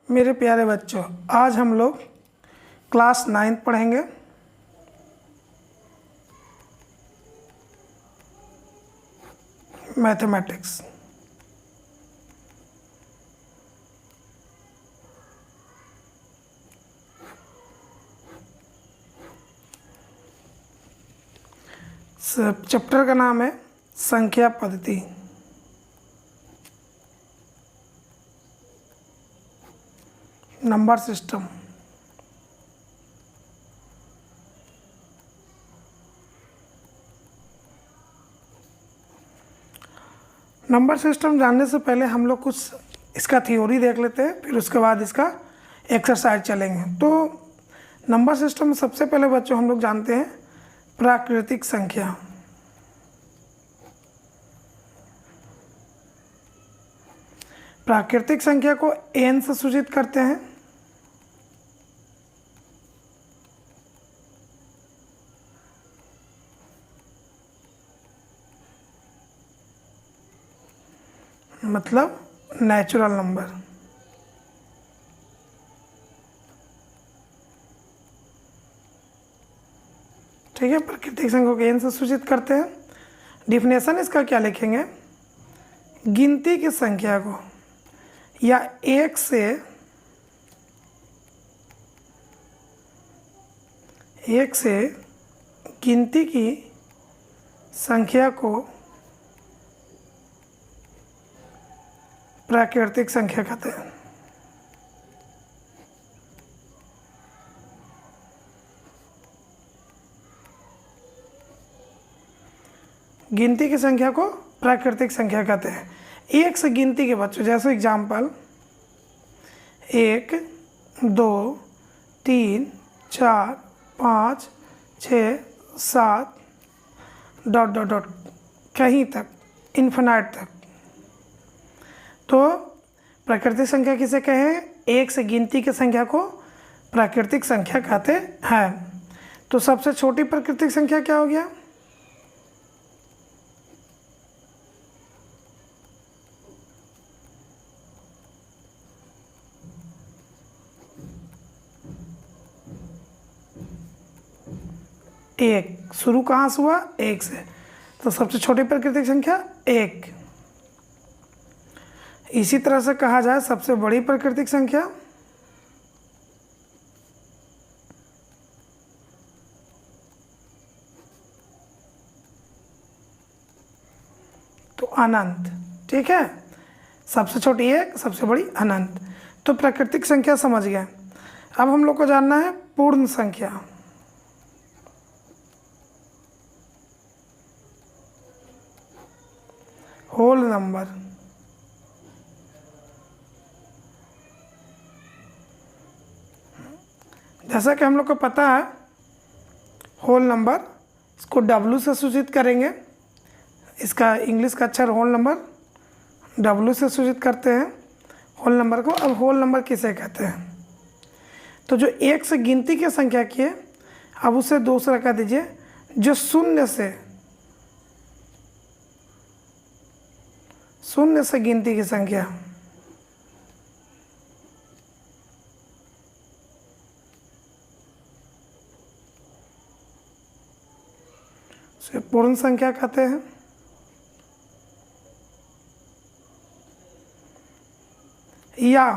मेरे प्यारे बच्चों, आज हम लोग क्लास 9 पढ़ेंगे। मैथमेटिक्स। चैप्टर का नाम है संख्या पद्धति। Number system. नंबर सिस्टम जानने से पहले हम लोग कुछ इसका थ्योरी देख लेते हैं, फिर उसके बाद इसका एक्सरसाइज चलेंगे। तो नंबर सिस्टम में सबसे पहले बच्चों हम लोग जानते हैं प्राकृतिक संख्या। प्राकृतिक संख्या को n से सूचित करते हैं। मतलब नेचुरल नंबर। ठीक है, प्राकृतिक संख्या को n से सूचित करते हैं। डिफिनेशन इसका क्या लिखेंगे? गिनती की संख्या को या एक से गिनती की संख्या को प्राकृतिक संख्या कहते हैं। गिनती की संख्या को प्राकृतिक संख्या कहते हैं। एक से गिनती के बच्चों, जैसे एग्जाम्पल 1, 2, 3, 4, 5, 6, 7 ... कहीं तक, इन्फिनाइट तक। तो प्राकृतिक संख्या किसे कहें? एक से गिनती की संख्या को प्राकृतिक संख्या कहते हैं। तो सबसे छोटी प्राकृतिक संख्या क्या हो गया? एक। शुरू कहाँ से हुआ? एक से। तो सबसे छोटी प्राकृतिक संख्या 1। इसी तरह से कहा जाए सबसे बड़ी प्राकृतिक संख्या तो अनंत। ठीक है, सबसे छोटी 1, सबसे बड़ी अनंत। तो प्राकृतिक संख्या समझ गए। अब हम लोग को जानना है पूर्ण संख्या। Whole number. जैसा कि हम लोग को पता है, होल नंबर इसको W से सूचित करेंगे। इसका इंग्लिश का अक्षर होल नंबर W से सूचित करते हैं होल नंबर को। अब होल नंबर किसे कहते हैं? तो जो एक से गिनती की संख्या की है, अब उसे दूसरा कह दीजिए जो शून्य से गिनती की संख्या। उसे पूर्ण संख्या कहते हैं। या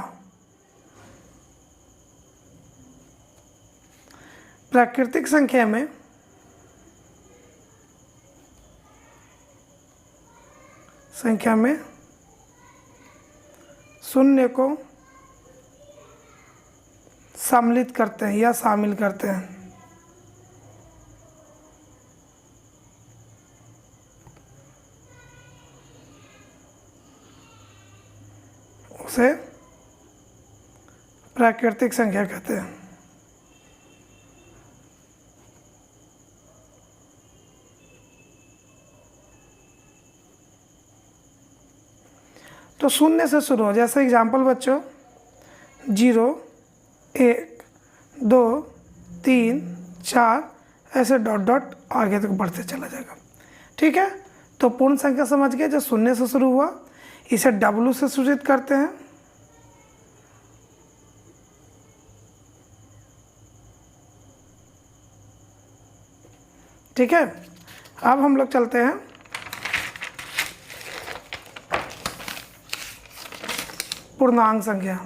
प्राकृतिक संख्या में शून्य को सम्मिलित करते हैं या शामिल करते हैं। उसे प्राकृतिक संख्या कहते हैं। तो शून्य से शुरू हो, जैसे एग्जाम्पल बच्चों 0, 1, 2, 3, 4 ऐसे ... आगे तक बढ़ते चला जाएगा। ठीक है, तो पूर्ण संख्या समझ गए, जो शून्य से शुरू हुआ। इसे W से सूचित करते हैं। ठीक है। अब हम लोग चलते हैं पूर्णांक संख्या।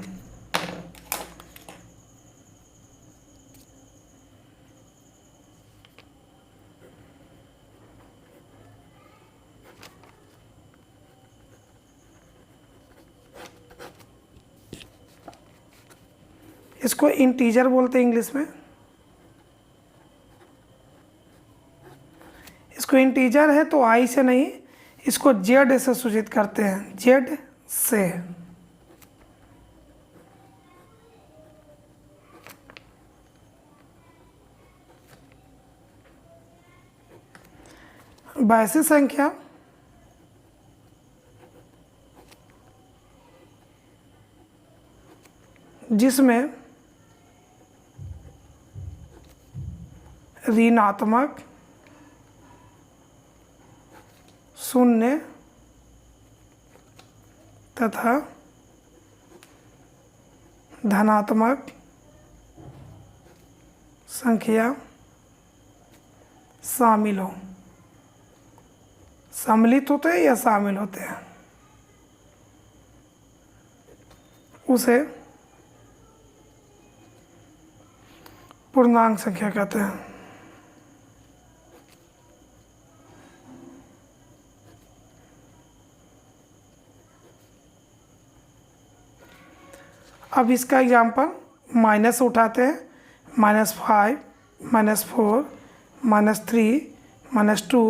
इसको इंटीजर बोलते हैं इंग्लिश में। इसको इंटीजर है तो आई से नहीं, इसको जेड से सूचित करते हैं, जेड से। वैसी संख्या जिसमें ऋणात्मक, शून्य तथा धनात्मक संख्या शामिल हो। सम्मिलित होते हैं या शामिल होते हैं, उसे पूर्णांक संख्या कहते हैं। अब इसका एग्जाम्पल माइनस उठाते हैं, -5, -4, -3, -2,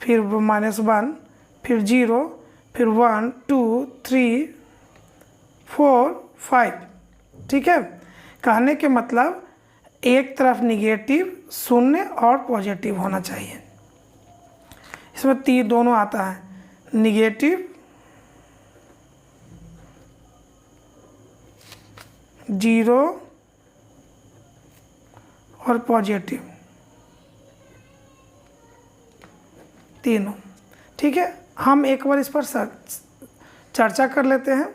फिर -1, फिर 0, फिर 1, 2, 3, 4, 5। ठीक है। कहने के मतलब एक तरफ निगेटिव, शून्य और पॉजिटिव होना चाहिए। इसमें तीन दोनों आता है, निगेटिव, 0 और पॉजिटिव, तीनों। ठीक है। हम एक बार इस पर चर्चा कर लेते हैं।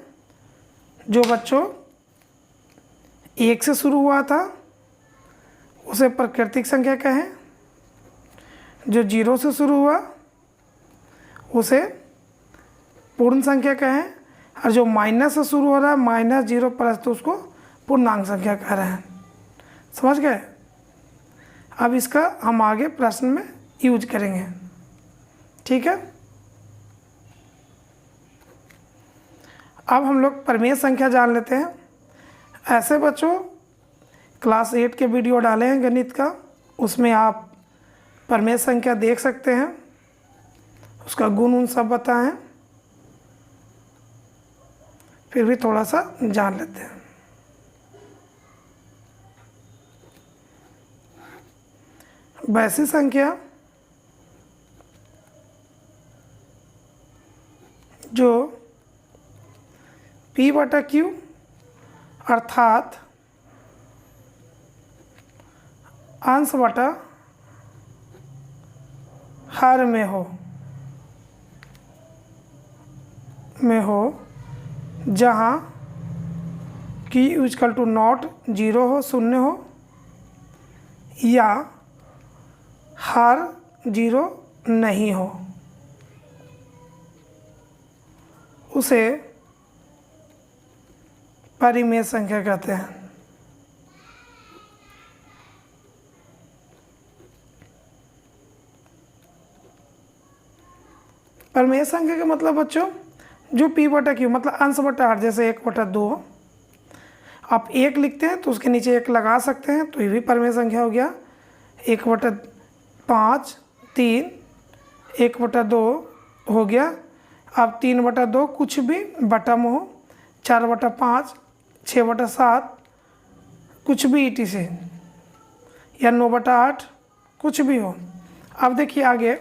जो बच्चों 1 से शुरू हुआ था उसे प्राकृतिक संख्या कहें, जो 0 से शुरू हुआ उसे पूर्ण संख्या कहें, और जो माइनस से शुरू हो रहा है -0 प्लस, तो उसको पूर्णांक संख्या कह रहे हैं। समझ गए। अब इसका हम आगे प्रश्न में यूज करेंगे। ठीक है। अब हम लोग परिमेय संख्या जान लेते हैं। ऐसे बच्चों क्लास 8 के वीडियो डाले हैं गणित का, उसमें आप परिमेय संख्या देख सकते हैं, उसका गुण उन सब बताएं। फिर भी थोड़ा सा जान लेते हैं। वैसी संख्या जो P/Q अर्थात अंश बटा हर में हो, जहाँ Q = नॉट 0 हो, शून्य हो, या हर 0 नहीं हो, उसे परिमेय संख्या कहते हैं। परिमेय संख्या का मतलब बच्चों जो P/Q मतलब अंश बटा हर, जैसे 1/2 आप 1 लिखते हैं तो उसके नीचे 1 लगा सकते हैं, तो ये भी परिमेय संख्या हो गया। 1/5, 3, 1/2 हो गया। अब 3/2 कुछ भी बटा में हो, 4/5, 6/7 कुछ भी ईटी से, या 9/8 कुछ भी हो। अब देखिए आगे,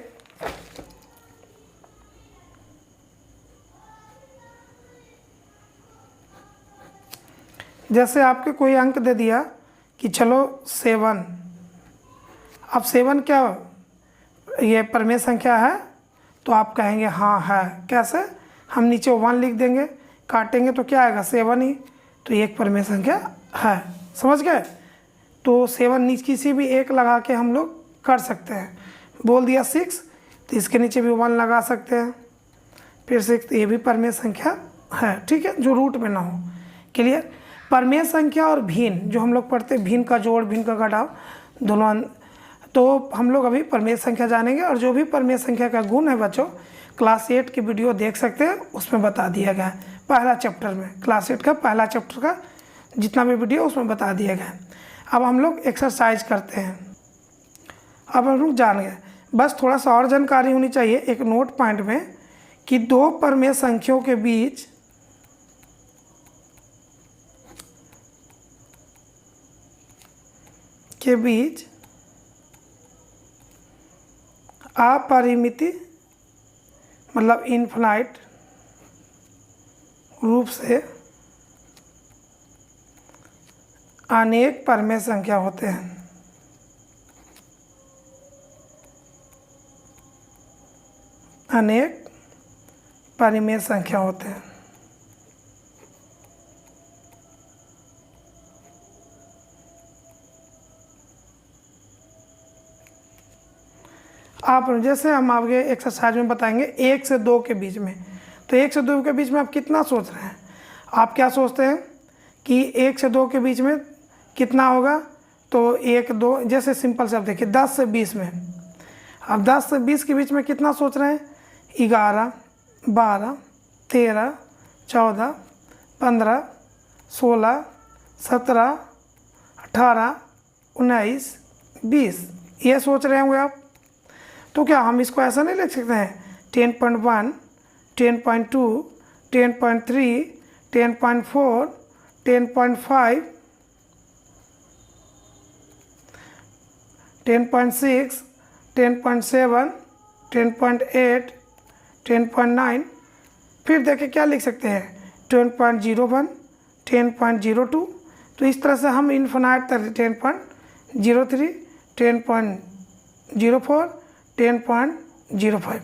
जैसे आपके कोई अंक दे दिया कि चलो 7, अब 7 क्या ये परिमेय संख्या है, तो आप कहेंगे हाँ है। कैसे? हम नीचे 1 लिख देंगे, काटेंगे तो क्या आएगा 7 ही, तो ये एक परिमेय संख्या है। समझ गए। तो 7 नीचे किसी भी एक लगा के हम लोग कर सकते हैं। बोल दिया 6, तो इसके नीचे भी 1 लगा सकते हैं। फिर 6, ये भी परमेय संख्या है, ठीक है, जो रूट में ना हो। क्लियर। परमेय संख्या और भिन्न, जो हम लोग पढ़ते हैं, भिन्न का जोड़, भिन्न का घटाव, दोनों, तो हम लोग अभी परमेय संख्या जानेंगे। और जो भी परमेय संख्या का गुण है बच्चों, क्लास 8 की वीडियो देख सकते हैं, उसमें बता दिया गया है, पहला चैप्टर में, क्लास 8 का पहला चैप्टर का जितना भी वीडियो उसमें बता दिया गया है। अब हम लोग एक्सरसाइज करते हैं। अब हम लोग जान गए, बस थोड़ा सा और जानकारी होनी चाहिए एक नोट पॉइंट में, कि दो परमेय संख्याओं के बीच अपरिमित मतलब इनफाइनाइट रूप से अनेक परमेय संख्या होते हैं। अनेक परिमेय संख्या होते हैं। आप जैसे हम आगे एक्सरसाइज में बताएंगे 1 से 2 के बीच में, तो 1 से 2 के बीच में आप कितना सोच रहे हैं? आप क्या सोचते हैं कि 1 से 2 के बीच में कितना होगा? तो 1 2, जैसे सिंपल से आप देखिए 10 से 20 में, अब 10 से 20 के बीच में कितना सोच रहे हैं? 11 12 13 14 15 16 17 18 19 20, ये सोच रहे होंगे आप। तो क्या हम इसको ऐसा नहीं लिख सकते हैं 10.1 10.2 10.3 10.4 10.5 10.6 10.7 10.8 10.9, फिर देखिए क्या लिख सकते हैं 10.01 10.02। तो इस तरह से हम इनफाइनाइट तक 10.03 10.04 10.05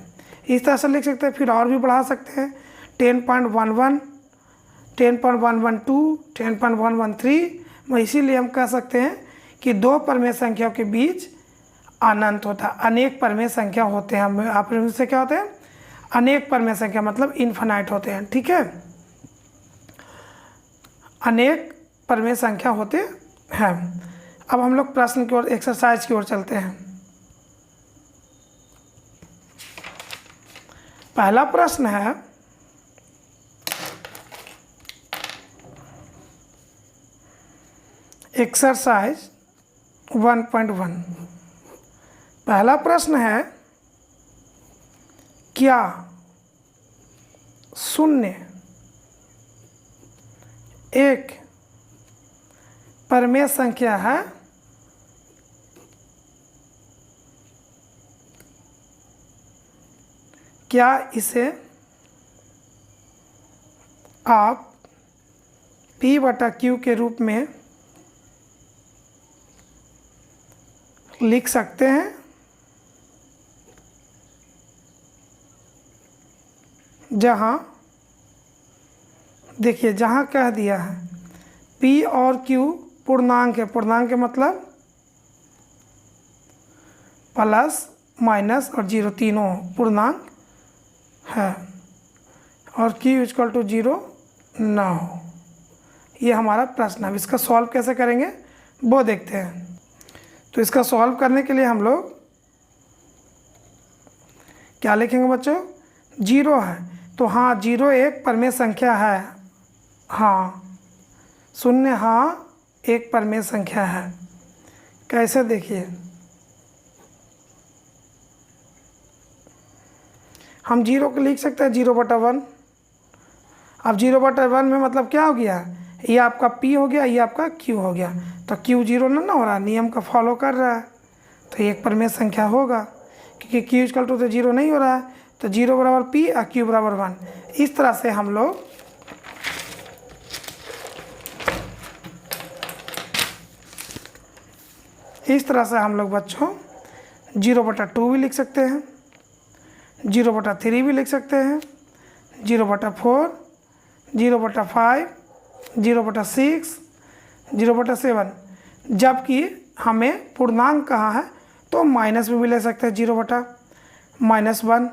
इस तरह से लिख सकते हैं। फिर और भी बढ़ा सकते हैं 10.11 10.112 10.113। इसीलिए हम कह सकते हैं कि दो परमेय संख्याओं के बीच अनंत होता है, अनेक परमेय संख्या होते हैं। हम आप से क्या होते हैं? अनेक परमेय संख्या मतलब इनफाइनाइट होते हैं, ठीक है, अनेक परमेय संख्या होते हैं। अब हम लोग प्रश्न की ओर, एक्सरसाइज की ओर चलते हैं। पहला प्रश्न है, एक्सरसाइज 1.1। पहला प्रश्न है, क्या 0 एक परमेय संख्या है? क्या इसे आप P/Q के रूप में लिख सकते हैं? जहाँ देखिए, जहाँ कह दिया है P और Q पूर्णांक है, पूर्णांक मतलब प्लस माइनस और 0 तीनों पूर्णांक है, और Q = 0 ना हो। ये हमारा प्रश्न है। इसका सॉल्व कैसे करेंगे वो देखते हैं। तो इसका सॉल्व करने के लिए हम लोग क्या लिखेंगे बच्चों? 0 है, तो हाँ 0 एक परमेय संख्या है। हाँ 0 हाँ एक परमेय संख्या है। कैसे देखिए, हम 0 को लिख सकते हैं 0/1। अब 0/1 में मतलब क्या हो गया? ये आपका P हो गया, ये आपका Q हो गया। तो Q 0 ना हो रहा, नियम का फॉलो कर रहा है, तो ये एक परमेय संख्या होगा, क्योंकि Q = 0 नहीं हो रहा है। तो 0 = P और Q = 1। इस तरह से हम लोग बच्चों 0/2 भी लिख सकते हैं, 0/3 भी लिख सकते हैं, 0/4 0/5 0/6 0/7। जबकि हमें पूर्णांक कहा है तो माइनस में भी ले सकते हैं, 0/-1,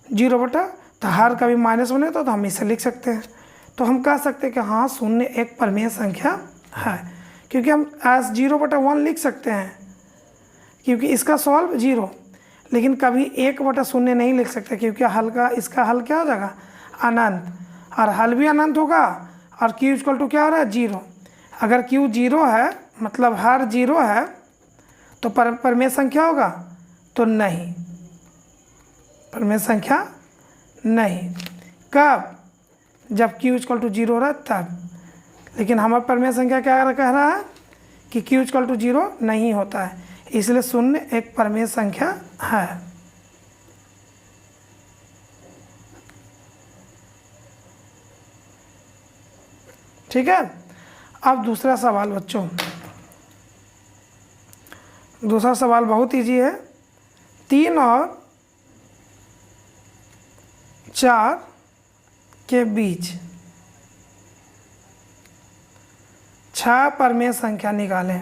0/, तो हर कभी -1 है तो हम इसे लिख सकते हैं। तो हम कह सकते हैं कि हाँ, शून्य एक परिमेय संख्या है, क्योंकि हम एस 0/1 लिख सकते हैं, क्योंकि इसका सॉल्व 0, लेकिन कभी 1/0 नहीं लिख सकते, क्योंकि हल का इसका हल क्या हो जाएगा, अनंत, और हल भी अनंत होगा, और q इक्वल टू क्या हो रहा है, 0। अगर q 0 है, मतलब हर 0 है, तो परिमेय संख्या होगा, तो नहीं, परिमेय संख्या नहीं। कब, जब q इक्वल टू 0 हो रहा है तब। लेकिन हमारा परिमेय संख्या क्या कह रहा है कि q इक्वल टू 0 नहीं होता है, इसलिए शून्य एक परिमेय संख्या है। ठीक है। अब दूसरा सवाल बच्चों, दूसरा सवाल बहुत इजी है। 3 और 4 के बीच 6 परिमेय संख्या निकालें।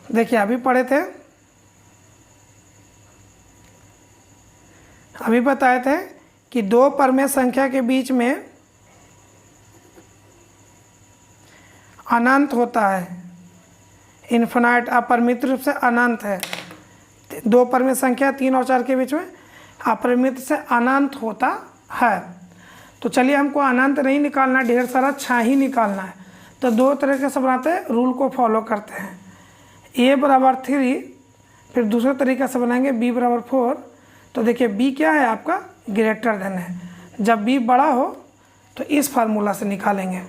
देखिए, अभी पढ़े थे, अभी बताए थे कि 2 परिमेय संख्या के बीच में अनंत होता है, इन्फिनाइट, अपरिमित रूप से अनंत है। 2 परिमेय संख्या 3 और 4 के बीच में अपरिमित से अनंत होता है। तो चलिए, हमको अनंत नहीं निकालना, ढेर सारा 6 ही निकालना है। तो 2 तरीके से बनाते हैं, रूल को फॉलो करते हैं। a = 3, फिर दूसरे तरीके से बनाएंगे b = 4। तो देखिए, b क्या है आपका, ग्रेटर देन है। जब b बड़ा हो तो इस फार्मूला से निकालेंगे।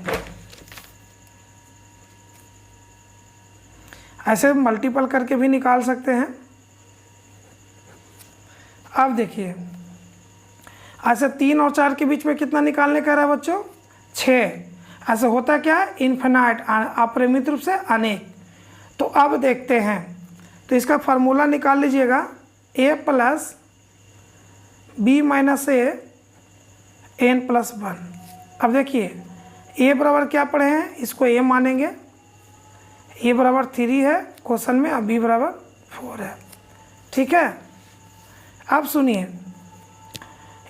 ऐसे मल्टीपल करके भी निकाल सकते हैं। अब देखिए, ऐसे 3 और 4 के बीच में कितना निकालने का रहा है बच्चों, 6। ऐसे होता क्या है, इन्फिनाइट, अपरिमित रूप से अनेक। तो अब देखते हैं, तो इसका फार्मूला निकाल लीजिएगा, a + b - a n+1। अब देखिए, a बराबर क्या पढ़े हैं, इसको a मानेंगे, a = 3 है क्वेश्चन में, अब b = 4 है। ठीक है। अब सुनिए,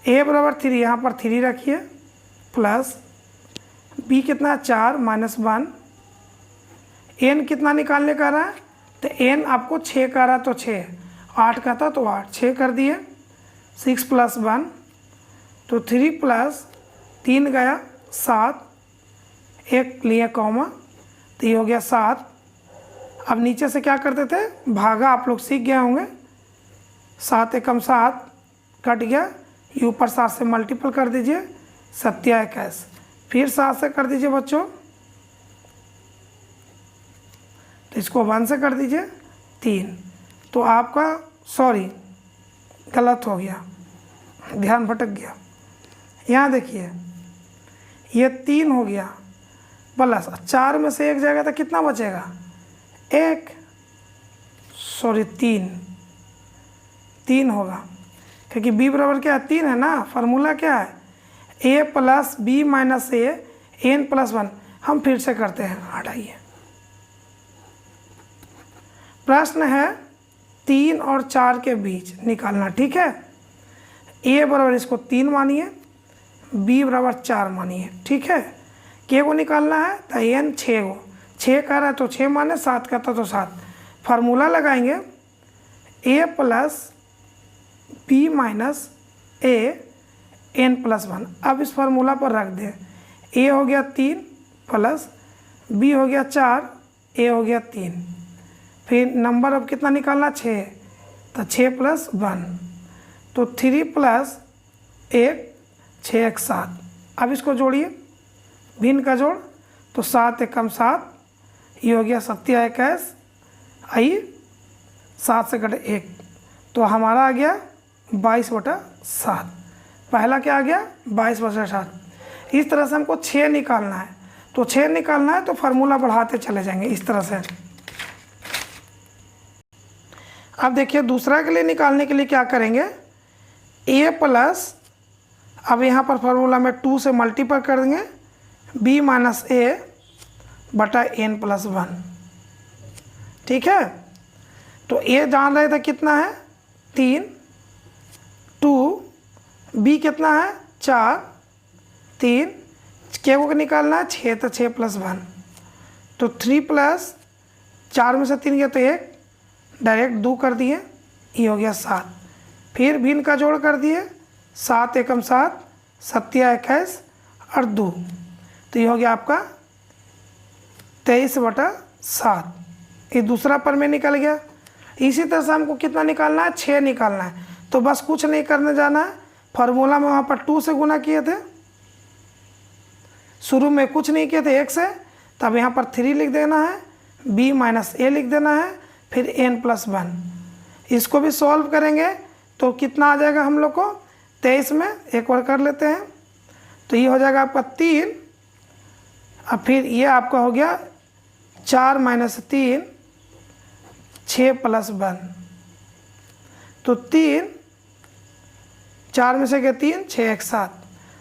a = 3, यहाँ पर 3 रखिए, प्लस b कितना, 4 - 1, n कितना निकालने का रहा है, तो n आपको 6 का रहा, तो 6, 8 का था तो 8, 6 कर दिए, 6 + 1, तो 3 + 3 गया 7, 1 लिए कॉमा, तो ये हो गया 7। अब नीचे से क्या करते थे, भागा, आप लोग सीख गए होंगे, 7 एकम 7 कट गया, ये ऊपर 7 से मल्टीपल कर दीजिए, 7 × 21, फिर 7 से कर दीजिए बच्चों, तो इसको 1 से कर दीजिए 3। तो आपका, सॉरी गलत हो गया, ध्यान भटक गया। यहाँ देखिए, ये 3 हो गया, प्लस 4 में से 1 जाएगा तो कितना बचेगा, 1, सॉरी 3 होगा, क्योंकि b बराबर क्या है, 3 है ना। फार्मूला क्या है, a + b - a n+1। हम फिर से करते हैं, हटाइए। प्रश्न है 3 और 4 के बीच निकालना। ठीक है। a बराबर इसको 3 मानिए, b बराबर 4 मानिए। ठीक है। k को निकालना है, तो n 6 को, 6 का रहा है तो 6 माने, 7 का था तो 7। फार्मूला लगाएंगे, a + b - a n+1। अब इस फार्मूला पर रख दें, a हो गया 3 प्लस b हो गया 4, a हो गया 3। फिर नंबर अब कितना निकालना, 6, तो 6 + 1, तो 3 + 1, 6 × 7। अब इसको जोड़िए, भिन्न का जोड़, तो 7 एकम 7, ये हो गया 7 × 21, आइए 7 से कटे 1, तो हमारा आ गया 22/7। पहला क्या आ गया, 22/7। इस तरह से हमको 6 निकालना है, तो 6 निकालना है तो फार्मूला बढ़ाते चले जाएंगे इस तरह से। अब देखिए, दूसरा के लिए निकालने के लिए क्या करेंगे, a + अब यहाँ पर फार्मूला में 2 से मल्टीपल कर देंगे, b - a / n+1। ठीक है। तो ए जान रहे थे कितना है 3, 2, बी कितना है 4, 3, के को निकालना है 6, तो 6 + 1, तो 3 + 4 में से 3 गया तो 1, डायरेक्ट 2 कर दिए, ये हो गया 7। फिर भिन्न का जोड़ कर दिए, 7 एकम 7, 7 21 और 2, तो ये हो गया आपका 23/7। ये दूसरा प्रमेय निकल गया। इसी तरह से हमको कितना निकालना है 6 निकालना है। तो बस कुछ नहीं करने जाना है, फार्मूला में वहाँ पर 2 से गुना किए थे, शुरू में कुछ नहीं किए थे 1 से, तब यहाँ पर 3 लिख देना है, b - a लिख देना है, फिर n + 1। इसको भी सॉल्व करेंगे तो कितना आ जाएगा हम लोग को 23 में, एक बार कर लेते हैं, तो ये हो जाएगा आपका 3, और फिर ये आपका हो गया 4 - 3 6 + 1, तो 3, 4 में से गया 3, 6 1 7,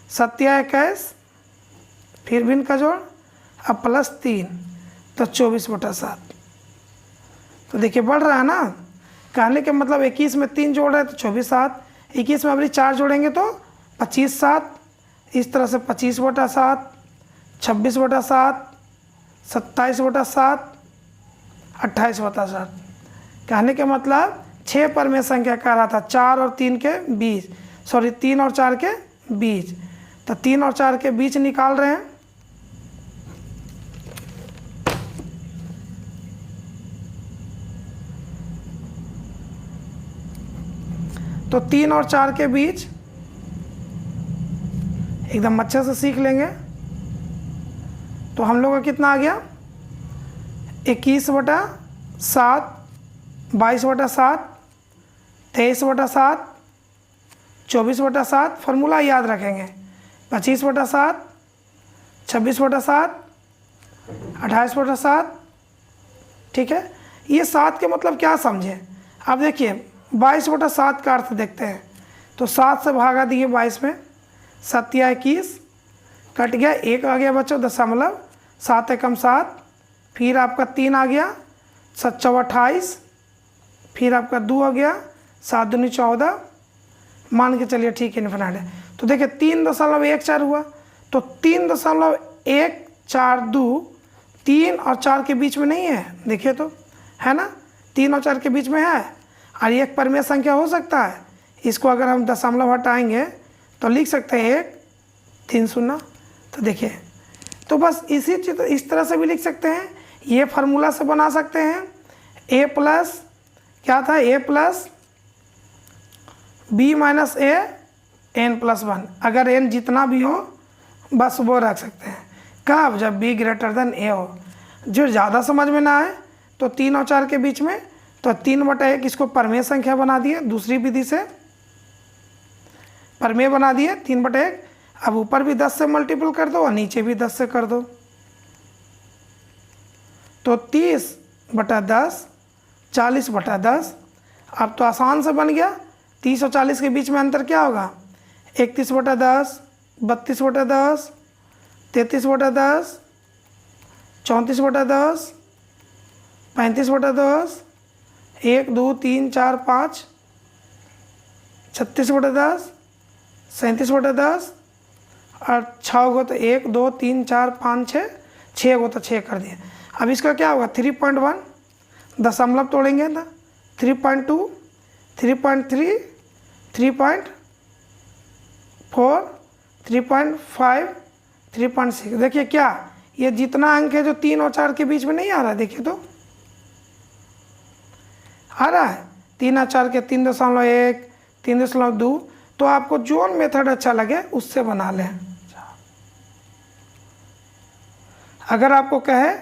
7 21, फिर भिन्न का जोड़, अब +3, तो 24/7। तो देखिए बढ़ रहा है ना, कहने के मतलब 21 में 3 जोड़ रहे हैं तो 24/7, 21 में अभी 4 जोड़ेंगे तो 25/7, इस तरह से 25/7, 26/7, 27/7, 28/7। कहने के मतलब 6 परमेय संख्या कह रहा था 4 और 3 के बीच, 3 और 4 के बीच, तो 3 और 4 के बीच निकाल रहे हैं। तो 3 और 4 के बीच एकदम अच्छे से सीख लेंगे। तो हम लोग का कितना आ गया 21/7, 22/7, 23/7, 24/7, फार्मूला याद रखेंगे, 25/7, 26/7, 28/7। ठीक है, ये 7 के मतलब क्या समझे। अब देखिए 22/7 का अर्थ देखते हैं, तो 7 से भागा दिए 22 में, 7 21, कट गया, 1 आ गया बच्चों दशमलव, 7 एकम 7, फिर आपका 3 आ गया, 7 चौक 28, फिर आपका 2 आ गया, 7 दूनी 14, मान के चलिए ठीक है इन्फिनिट है। तो देखिए 3.14 हुआ, तो 3.142 3 और 4 के बीच में नहीं है, देखिए तो है ना, 3 और 4 के बीच में है, और ये एक परमेय संख्या हो सकता है। इसको अगर हम दशमलव हटाएंगे तो लिख सकते हैं 1 3 0। तो देखिए, तो बस इसी चीज इस तरह से भी लिख सकते हैं, ये फार्मूला से बना सकते हैं, a प्लस क्या था a plus b - a n + 1, अगर n जितना भी हो बस वो रख सकते हैं। कब, जब b > a हो। जो ज़्यादा समझ में ना आए तो 3 और 4 के बीच में, तो 3/1 इसको परमेय संख्या बना दिए, दूसरी विधि से परमेय बना दिए 3/1। अब ऊपर भी 10 से मल्टीपल कर दो और नीचे भी 10 से कर दो, तो 30/10, 40/10। अब तो आसान से बन गया, 30 और 40 के बीच में अंतर क्या होगा, 31/10, 32/10, 33/10, 34/10, 35/10, 1 2 3 4 5, 36/10, 37/10, और 6 को तो 1 2 3 4 5 6, 6 को तो 6 कर दिए। अब इसका क्या होगा 3.1, दशमलव तोड़ेंगे ना, 3.2, 3.3, 3.4, 3.5, 3.6। देखिए क्या, ये जितना अंक है जो 3 और 4 के बीच में नहीं आ रहा है, देखिए तो आ रहा है 3 और 4 के 3.1, 3.2। तो आपको जो मेथड अच्छा लगे उससे बना लें। अगर आपको कहे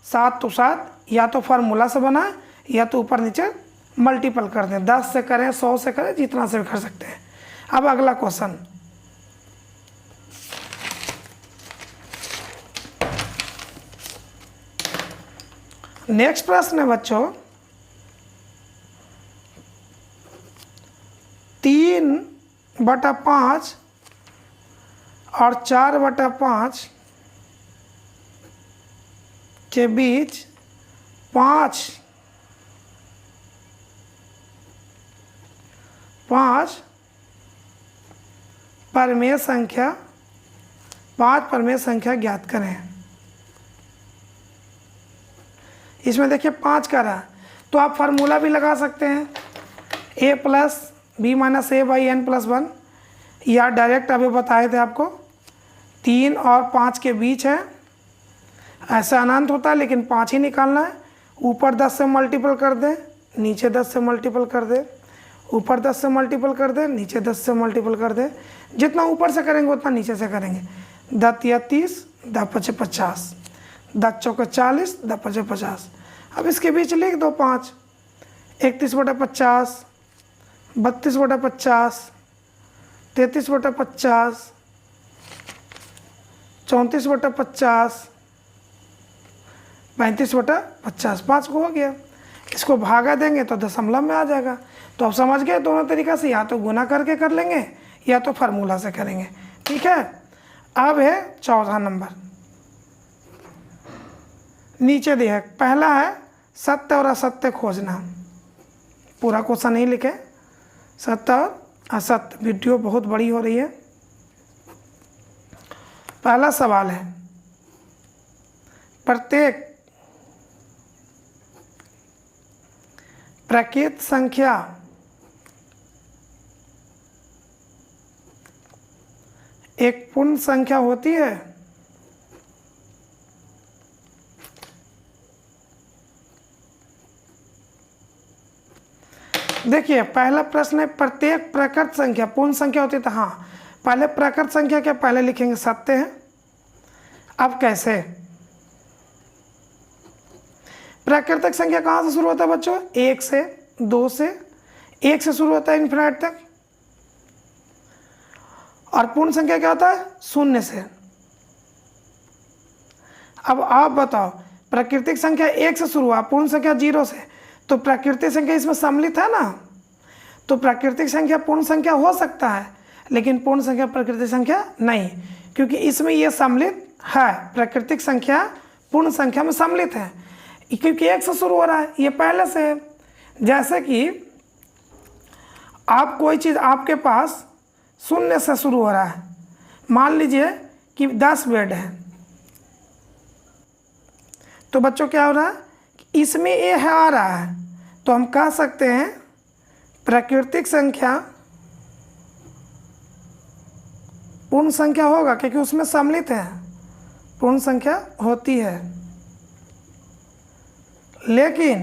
7 तो 7, या तो फार्मूला से बनाए या तो ऊपर नीचे मल्टीपल कर दें, 10 से करें, 100 से करें, जितना से भी कर सकते हैं। अब अगला क्वेश्चन, नेक्स्ट प्रश्न है बच्चों, 3/5 और 4/5 के बीच 5 5 परमेय संख्या ज्ञात करें। इसमें देखिए 5 का रहा, तो आप फार्मूला भी लगा सकते हैं, a plus b minus a by n plus 1, या डायरेक्ट अभी बताए थे आपको 3 और 5 के बीच है, ऐसा अनंत होता है लेकिन 5 ही निकालना है। ऊपर 10 से मल्टीपल कर दे, नीचे 10 से मल्टीपल कर दे, ऊपर 10 से मल्टीपल कर दे, नीचे 10 से मल्टीपल कर दे। जितना ऊपर से करेंगे उतना नीचे से करेंगे। 10 या 30, 10 पचे 50, 10 चौके 40, 10 पचे 50। अब इसके बीच लिख दो 5, 31/50, 32/50, 33/50, 34/50, 35/50, 5 को हो गया। इसको भागा देंगे तो दशमलव में आ जाएगा। तो आप समझ गए दोनों तरीक़ा से, या तो गुना करके कर लेंगे या तो फार्मूला से करेंगे। ठीक है, अब है 14 नंबर। नीचे दिया पहला है सत्य और असत्य खोजना। पूरा क्वेश्चन नहीं लिखे, सत्य और असत्य। वीडियो बहुत बड़ी हो रही है। पहला सवाल है, प्रत्येक प्रकृत संख्या एक पूर्ण संख्या होती है। देखिए पहला प्रश्न है, प्रत्येक प्रकृत संख्या पूर्ण संख्या होती है। तो हाँ, पहले प्रकृत संख्या के पहले लिखेंगे सत्य है। अब कैसे? प्राकृतिक संख्या कहाँ से शुरू होता है बच्चों? 1 से, 2 से, 1 से शुरू होता है इन्फिनाइट तक। और पूर्ण संख्या क्या होता है? 0 से। अब आप बताओ, प्राकृतिक संख्या 1 से शुरू हुआ, पूर्ण संख्या 0 से, तो प्राकृतिक संख्या इसमें सम्मिलित है ना। तो प्राकृतिक संख्या पूर्ण संख्या हो सकता है, लेकिन पूर्ण संख्या प्राकृतिक संख्या नहीं, क्योंकि इसमें यह सम्मिलित है। प्राकृतिक संख्या पूर्ण संख्या में सम्मिलित है, क्योंकि 1 से शुरू हो रहा है, ये पहले से है। जैसे कि आप कोई चीज़ आपके पास 0 से शुरू हो रहा है, मान लीजिए कि 10 बेड है, तो बच्चों क्या हो रहा है, इसमें ए है आ रहा है, तो हम कह सकते हैं प्राकृतिक संख्या पूर्ण संख्या होगा, क्योंकि उसमें सम्मिलित है, पूर्ण संख्या होती है। लेकिन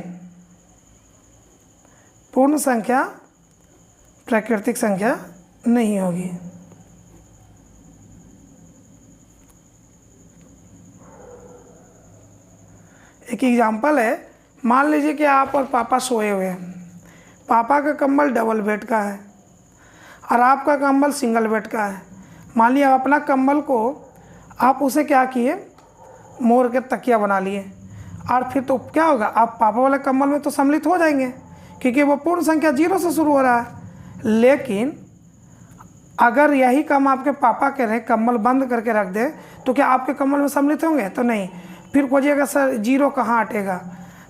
पूर्ण संख्या प्राकृतिक संख्या नहीं होगी। एक एग्जाम्पल है, मान लीजिए कि आप और पापा सोए हुए हैं। पापा का कंबल डबल बेड का है और आपका कंबल सिंगल बेड का है। मान लिया अपना कंबल को आप उसे क्या किए, मोड़ के तकिया बना लिए, और फिर तो क्या होगा, आप पापा वाले कंबल में तो सम्मिलित हो जाएंगे, क्योंकि वो पूर्ण संख्या 0 से शुरू हो रहा है। लेकिन अगर यही काम आपके पापा करें, कंबल बंद करके रख दे, तो क्या आपके कंबल में सम्मिलित होंगे? तो नहीं। फिर खोजिएगा सर 0 कहाँ हटेगा,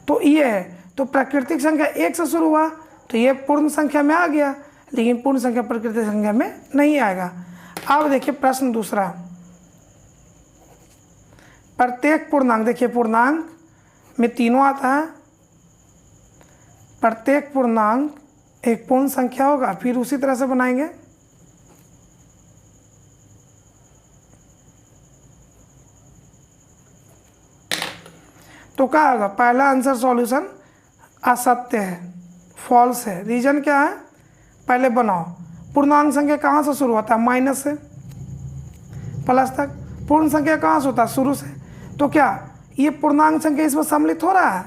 तो ये है। तो प्राकृतिक संख्या 1 से शुरू हुआ, तो ये पूर्ण संख्या में आ गया, लेकिन पूर्ण संख्या प्राकृतिक संख्या में नहीं आएगा। अब देखिए प्रश्न दूसरा, प्रत्येक पूर्णांक, देखिए पूर्णांक में तीनों आता है। प्रत्येक पूर्णांक एक पूर्ण संख्या होगा, फिर उसी तरह से बनाएंगे। तो क्या होगा, पहला आंसर सॉल्यूशन असत्य है, फॉल्स है। रीजन क्या है, पहले बनाओ। पूर्णांक संख्या कहाँ से शुरू होता है? माइनस से प्लस तक। पूर्ण संख्या कहाँ से होता है? शुरू से। तो क्या ये पूर्णांक संख्या इसमें सम्मिलित हो रहा है?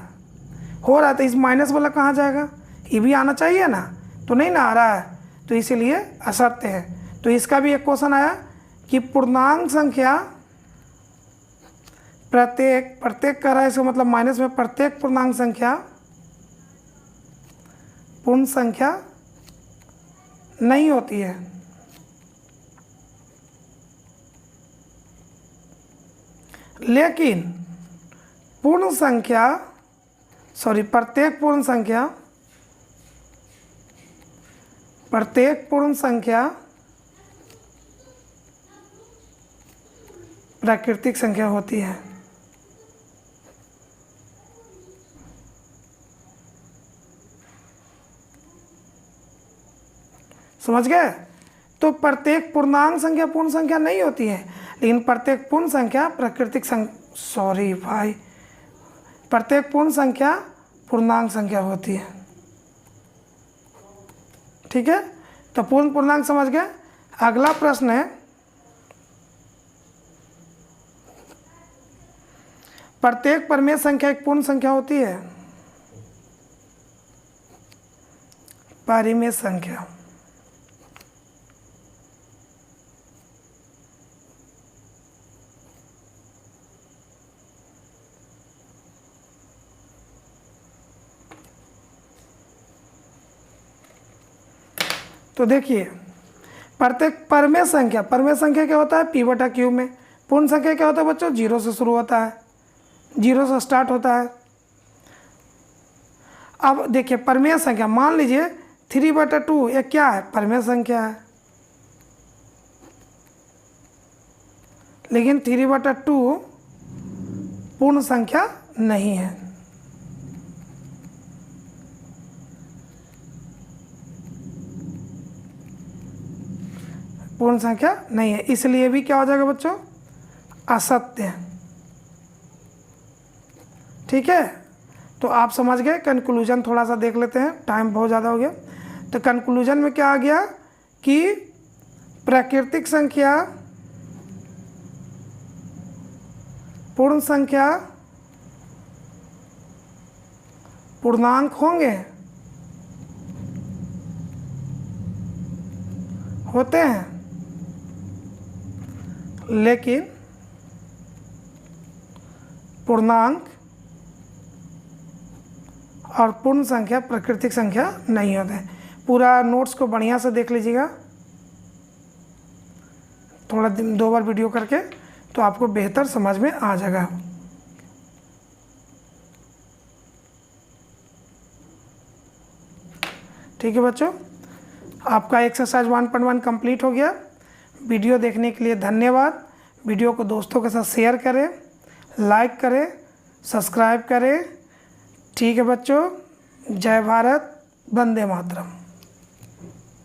हो रहा है, तो इस माइनस वाला कहाँ जाएगा? ये भी आना चाहिए ना, तो नहीं ना आ रहा है, तो इसीलिए असत्य है। तो इसका भी एक क्वेश्चन आया कि पूर्णांक संख्या प्रत्येक कर रहा है, इसका मतलब माइनस में प्रत्येक पूर्णांक संख्या पूर्ण संख्या नहीं होती है। लेकिन पूर्ण संख्या प्रत्येक प्रत्येक पूर्ण संख्या प्राकृतिक संख्या होती है। समझ गए? तो प्रत्येक पूर्णांक संख्या पूर्ण संख्या नहीं होती है, लेकिन प्रत्येक पूर्ण संख्या प्राकृतिक प्रत्येक पूर्ण संख्या पूर्णांक संख्या होती है। ठीक है, तो पूर्ण पूर्णांक समझ गए। अगला प्रश्न है, प्रत्येक परिमेय संख्या एक पूर्ण संख्या होती है। परिमेय संख्या तो देखिए, प्रत्येक परिमेय संख्या क्या होता है? p/q में। पूर्ण संख्या क्या होता है बच्चों? 0 से शुरू होता है, 0 से स्टार्ट होता है। अब देखिए परिमेय संख्या, मान लीजिए 3/2 ये क्या है? परिमेय संख्या है, लेकिन 3/2 पूर्ण संख्या नहीं है। पूर्ण संख्या नहीं है, इसलिए भी क्या हो जाएगा बच्चों? असत्य। ठीक है, तो आप समझ गए। कंक्लूजन थोड़ा सा देख लेते हैं, टाइम बहुत ज़्यादा हो गया। तो कंक्लूजन में क्या आ गया कि प्राकृतिक संख्या पूर्ण संख्या पूर्णांक होते हैं, लेकिन पूर्णांक और पूर्ण संख्या प्राकृतिक संख्या नहीं होते हैं। पूरा नोट्स को बढ़िया से देख लीजिएगा, थोड़ा दिन 2 बार वीडियो करके, तो आपको बेहतर समझ में आ जाएगा। ठीक है बच्चों, आपका एक्सरसाइज 1.1 कंप्लीट हो गया। वीडियो देखने के लिए धन्यवाद। वीडियो को दोस्तों के साथ शेयर करें, लाइक करें, सब्सक्राइब करें। ठीक है बच्चों, जय भारत, वंदे मातरम।